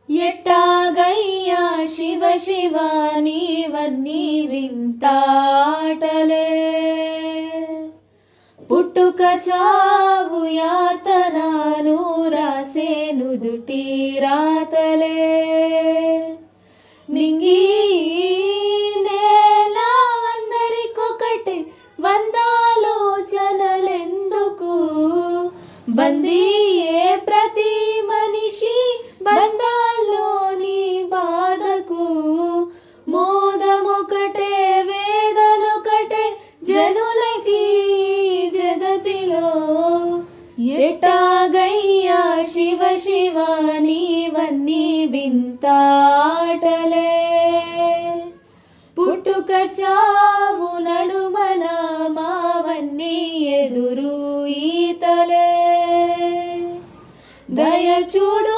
ఎట్టాగయ్యా శివ శివ నీవన్నీ వింతాటలే, పుట్టుక చావు యాతనాను రాసేను దుటి రాతలే, నింగి నేల అందరికొకటే వందాలోచనలెందుకు, బందీయే ప్రతి మనిషి బంధాల్లోని బాధకు, మోదమొకటే వేదనొకటే జనులకి జగతిలో, ఎట్టాగయ్యా శివ శివ నీవన్నీ వింతాటలే, పుట్టుక చావు నడుమన మావన్నీ ఎదురు ఈతలే, దయ చూడు